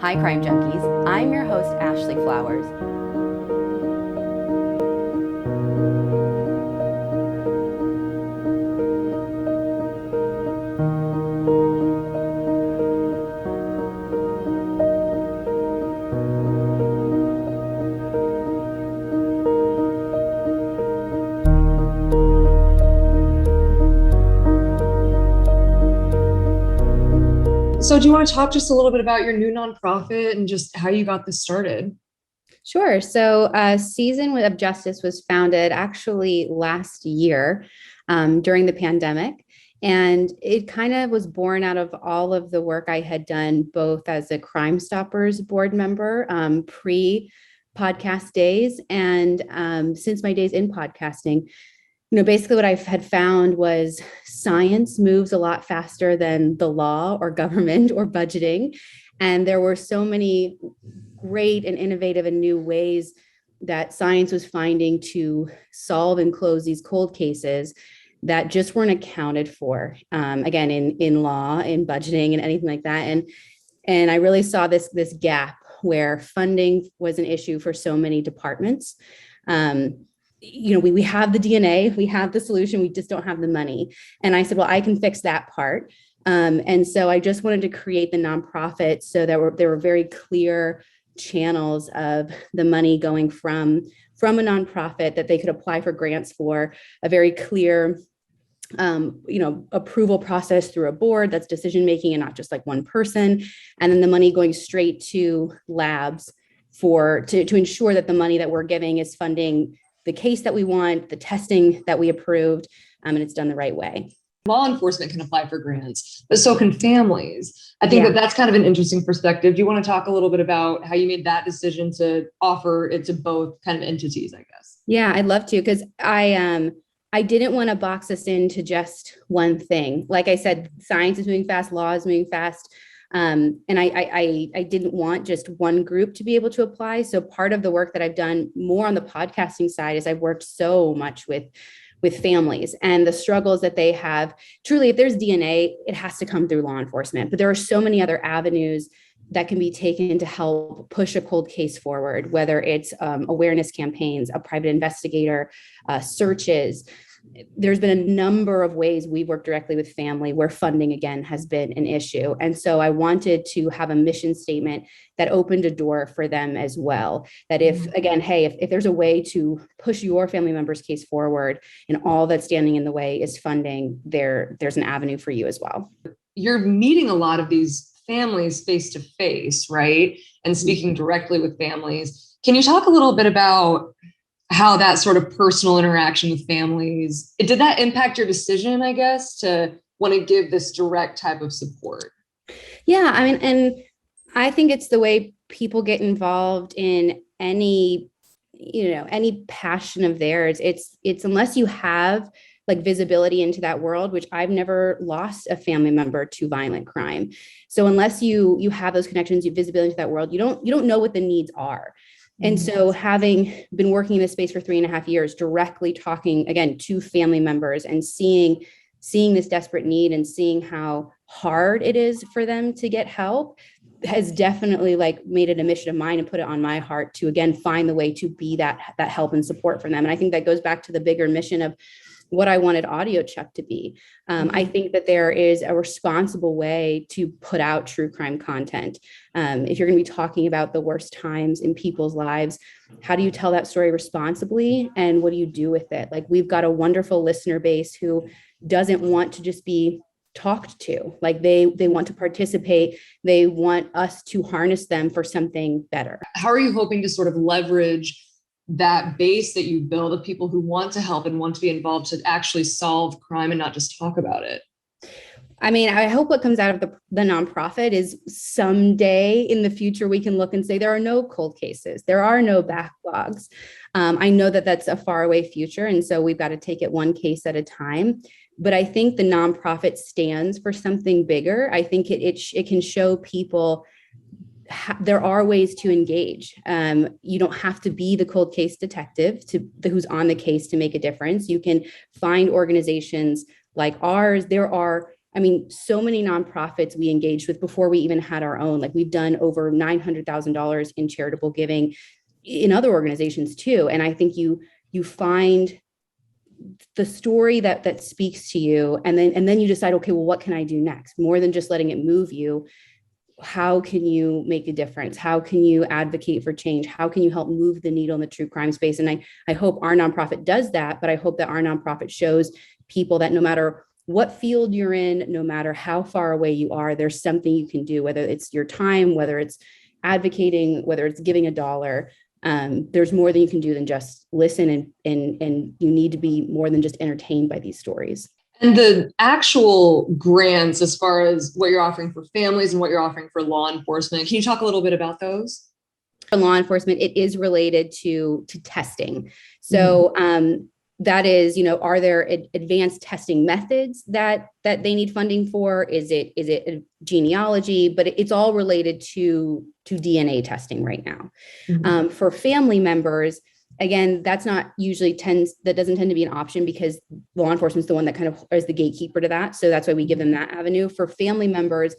Hi, Crime Junkies. I'm your host, Ashley Flowers. So, do you want to talk just a little bit about your new nonprofit and just how you got this started? Sure. So, Season of Justice was founded actually last year during the pandemic. And it kind of was born out of all of the work I had done, both as a Crime Stoppers board member pre podcast days and since my days in podcasting. Basically what I had found was science moves a lot faster than the law or government or budgeting. And there were so many great and innovative and new ways that science was finding to solve and close these cold cases that just weren't accounted for, again, in law, in budgeting and anything like that. And I really saw this gap where funding was an issue for so many departments. We have the DNA, we have the solution, we just don't have the money. And I said, well, I can fix that part. And so I just wanted to create the nonprofit so that there were very clear channels of the money going from a nonprofit that they could apply for grants for, a very clear approval process through a board that's decision making and not just like one person. And then the money going straight to labs to ensure that the money that we're giving is funding the case that we want, the testing that we approved, and it's done the right way. Law enforcement can apply for grants, but so can families. I think that's kind of an interesting perspective. Do you want to talk a little bit about how you made that decision to offer it to both kind of entities, I guess? Yeah, I'd love to, because I didn't want to box us into just one thing. Like I said, science is moving fast, law is moving fast. And I didn't want just one group to be able to apply. So part of the work that I've done more on the podcasting side is I've worked so much with families and the struggles that they have. Truly, if there's DNA, it has to come through law enforcement. But there are so many other avenues that can be taken to help push a cold case forward, whether it's awareness campaigns, a private investigator, searches. There's been a number of ways we've worked directly with family where funding, again, has been an issue. And so I wanted to have a mission statement that opened a door for them as well. That if there's a way to push your family member's case forward and all that's standing in the way is funding, there's an avenue for you as well. You're meeting a lot of these families face to face, right? And speaking directly with families. Can you talk a little bit about how that sort of personal interaction with families, did that impact your decision, I guess, to want to give this direct type of support? Yeah, I mean, and I think it's the way people get involved in any passion of theirs. It's unless you have like visibility into that world, which I've never lost a family member to violent crime. So unless you have those connections, you visibility into that world, you don't know what the needs are. And so having been working in this space for 3.5 years, directly talking again to family members and seeing this desperate need and seeing how hard it is for them to get help has definitely like made it a mission of mine and put it on my heart to again find the way to be that help and support for them. And I think that goes back to the bigger mission of what I wanted Audio Chuck to be. I think that there is a responsible way to put out true crime content. If you're going to be talking about the worst times in people's lives, how do you tell that story responsibly? And what do you do with it? Like, we've got a wonderful listener base who doesn't want to just be talked to. Like they want to participate. They want us to harness them for something better. How are you hoping to sort of leverage that base that you build of people who want to help and want to be involved to actually solve crime and not just talk about it? I mean, I hope what comes out of the nonprofit is someday in the future, we can look and say there are no cold cases. There are no backlogs. I know that that's a faraway future. And so we've got to take it one case at a time. But I think the nonprofit stands for something bigger. I think it can show people there are ways to engage. You don't have to be the cold case detective who's on the case to make a difference. You can find organizations like ours. There are I mean, so many nonprofits we engaged with before we even had our own. Like we've done over $900,000 in charitable giving in other organizations too. And I think you find the story that speaks to you, and then you decide, okay, well, what can I do next? More than just letting it move you, how can you make a difference? How can you advocate for change? How can you help move the needle in the true crime space? And I hope our nonprofit does that, but I hope that our nonprofit shows people that no matter what field you're in, no matter how far away you are, there's something you can do, whether it's your time, whether it's advocating, whether it's giving a dollar. There's more than you can do than just listen, and you need to be more than just entertained by these stories. And the actual grants, as far as what you're offering for families and what you're offering for law enforcement, can you talk a little bit about those? For law enforcement, it is related to testing. So that is, are there advanced testing methods that they need funding for? Is it a genealogy? But it's all related to DNA testing right now. For family members, again, that's not usually that doesn't tend to be an option, because law enforcement is the one that kind of is the gatekeeper to that. So that's why we give them that avenue. For family members,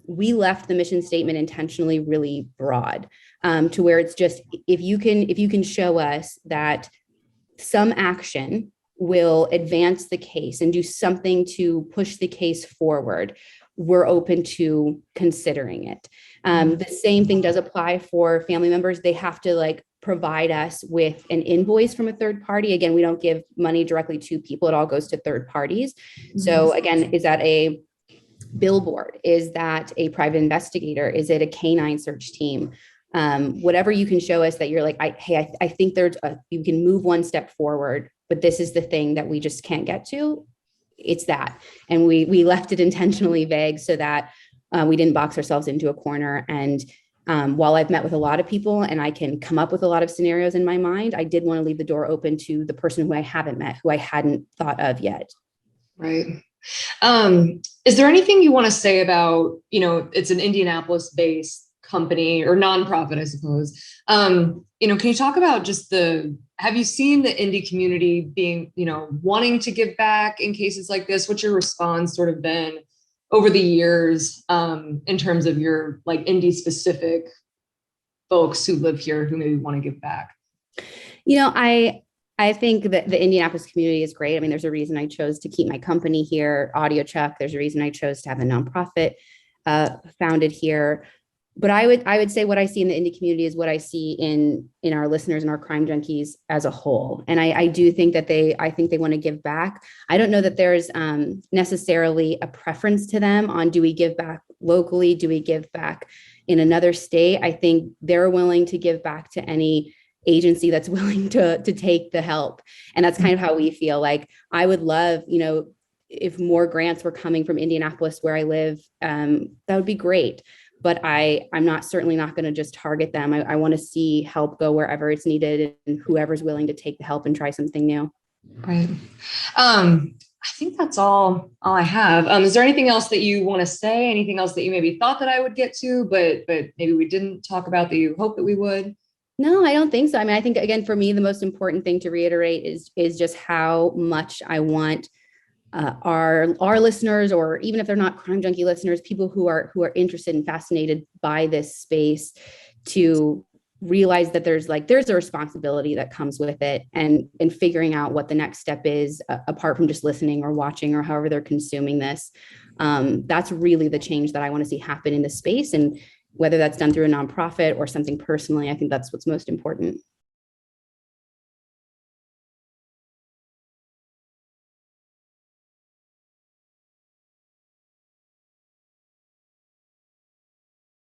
we left the mission statement intentionally really broad, to where it's just, if you can show us that some action will advance the case and do something to push the case forward, we're open to considering it. The same thing does apply for family members. They have to provide us with an invoice from a third party. Again, we don't give money directly to people. It all goes to third parties. So again, is that a billboard? Is that a private investigator? Is it a canine search team? Whatever you can show us that you're like, I think you can move one step forward, but this is the thing that we just can't get to. It's that. And we left it intentionally vague so that we didn't box ourselves into a corner. And while I've met with a lot of people and I can come up with a lot of scenarios in my mind, I did want to leave the door open to the person who I haven't met, who I hadn't thought of yet. Right. Is there anything you want to say about, it's an Indianapolis-based company or nonprofit, I suppose. Can you talk about just have you seen the indie community being, wanting to give back in cases like this? What's your response sort of been over the years, in terms of your indie specific folks who live here who maybe want to give back? I think that the Indianapolis community is great. I mean, there's a reason I chose to keep my company here, Audio Chuck. There's a reason I chose to have a nonprofit founded here. But I would say what I see in the indie community is what I see in our listeners and our crime junkies as a whole. And I do think that they want to give back. I don't know that there's necessarily a preference to them on, do we give back locally? Do we give back in another state? I think they're willing to give back to any agency that's willing to take the help. And that's kind of how we feel. Like, I would love, if more grants were coming from Indianapolis where I live, that would be great. But I'm certainly not going to just target them. I want to see help go wherever it's needed, and whoever's willing to take the help and try something new. Right. I think that's all I have. Is there anything else that you want to say? Anything else that you maybe thought that I would get to, but maybe we didn't talk about that you hope that we would? No, I don't think so. I mean, I think, again, for me, the most important thing to reiterate is just how much I want our listeners, or even if they're not crime junkie listeners, people who are interested and fascinated by this space, to realize that there's a responsibility that comes with it, and figuring out what the next step is, apart from just listening or watching or however they're consuming this. That's really the change that I want to see happen in the space. And whether that's done through a nonprofit or something personally, I think that's what's most important.